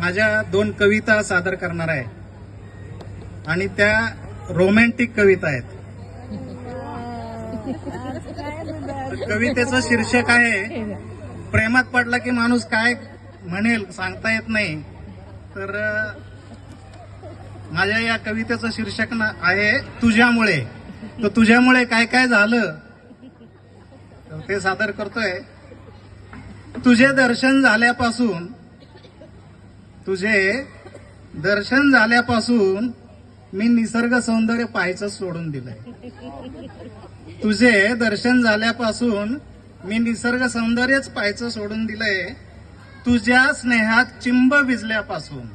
माझ्या 2 कविता सादर करणार आहे आणि त्या रोमॅन्टिक कविता आहेत. कवितेचं शीर्षक आहे प्रेमात पडला की माणूस काय म्हणेल सांगता येत नाही. तर माझ्या या कवितेचं शीर्षक आहे तुझ्यामुळे. तर तुझ्यामुळे काय काय झालं ते सादर करतोय. तुझे दर्शन झाल्यापासून मी निसर्ग सौंदर्य पाहायचं सोडून दिलंय. तुझे दर्शन झाल्यापासून मी निसर्ग सौंदर्यच पाहायचं सोडून दिलंय. तुझ्या स्नेहात चिंब भिजल्यापासून,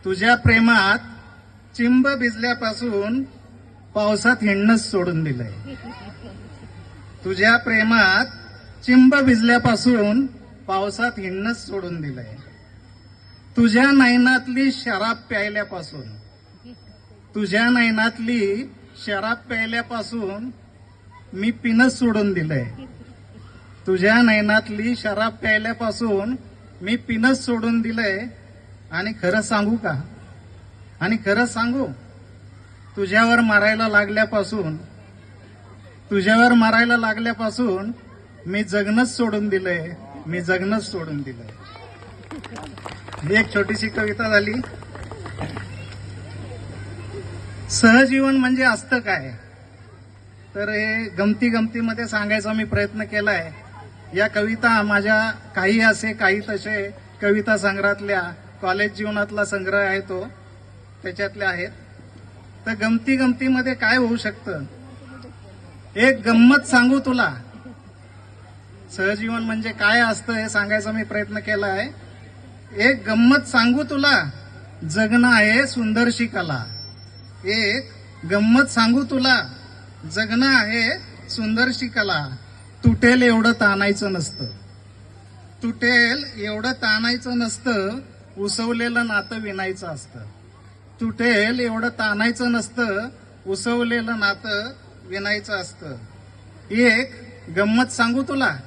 तुझ्या प्रेमात चिंब भिजल्यापासून पावसात हिंडणंच सोडून दिलंय. तुझ्या प्रेमात चिंब भिजल्यापासून पावसात हिंडणंच सोडून दिलंय. तुझ्या नयनातली शराब प्यायल्यापासून, तुझ्या नयनातली शराब प्यायल्यापासून मी पिणंच सोडून दिलंय. तुझ्या नयनातली शराब प्यायल्यापासून मी पिणंच सोडून दिलंय. आणि खरं सांगू का, आणि खरं सांगू, तुझ्यावर मारायला लागल्यापासून मी जगणंच सोडून दिलंय. मी जगणंच सोडून दिलंय. ही एक छोटीशी कविता झाली. सहजीवन म्हणजे असतं काय, तर हे गमतीमध्ये सांगायचा मी प्रयत्न केलाय. या कविता माझ्या काही असे काही तसे कविता संग्रहातल्या कॉलेज जीवनातला संग्रह आहे तो, त्याच्यातल्या आहेत. तर गमतीमध्ये काय होऊ शकतं, एक गंमत सांगू तुला. सहजीवन म्हणजे काय असतं हे सांगायचा मी प्रयत्न केलाय. एक गंमत सांगू तुला, जगणं आहे सुंदरशी कला. एक गंमत सांगू तुला, जगणं आहे सुंदरशी कला. तुटेल एवढं ताणायचं नसतं, उसवलेलं नातं विणायचं असतं. तुटेल एवढं ताणायचं नसतं, उसवलेलं नातं विणायचं असतं. एक गंमत सांगू तुला,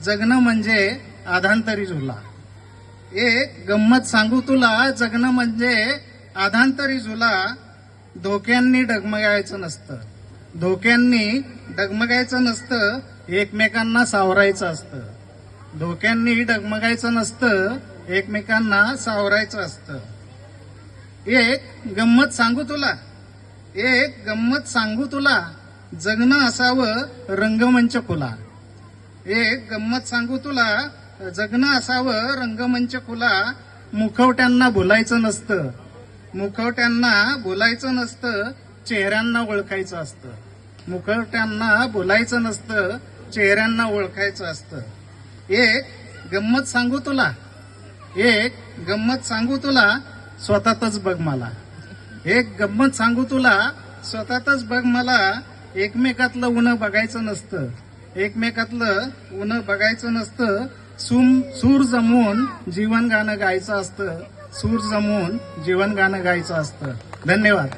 जगणं म्हणजे आधांतरी झुला. एक गंमत सांगू तुला, जगणं म्हणजे आधांतरी झुला. धोक्यांनी डगमगायचं नसतं, एकमेकांना सावरायचं असतं. धोक्यांनी डगमगायचं नसतं, एकमेकांना सावरायचं असतं. एक गंमत सांगू तुला, जगणं असावं रंगमंच खुला. एक गंमत सांगू तुला, जगणं असावं रंगमंच खुला. मुखवट्यांना भुलायचं नसतं, चेहऱ्यांना ओळखायचं असतं. मुखवट्यांना भुलायचं नसतं, चेहऱ्यांना ओळखायचं असतं. एक गंमत सांगू तुला, स्वतःतच बघ मला. एक गंमत सांगू तुला, स्वतःतच बघ मला. एकमेकातलं उन्ह बघायचं नसतं, सूर जमवून जीवन गाणं गायचं असतं. धन्यवाद.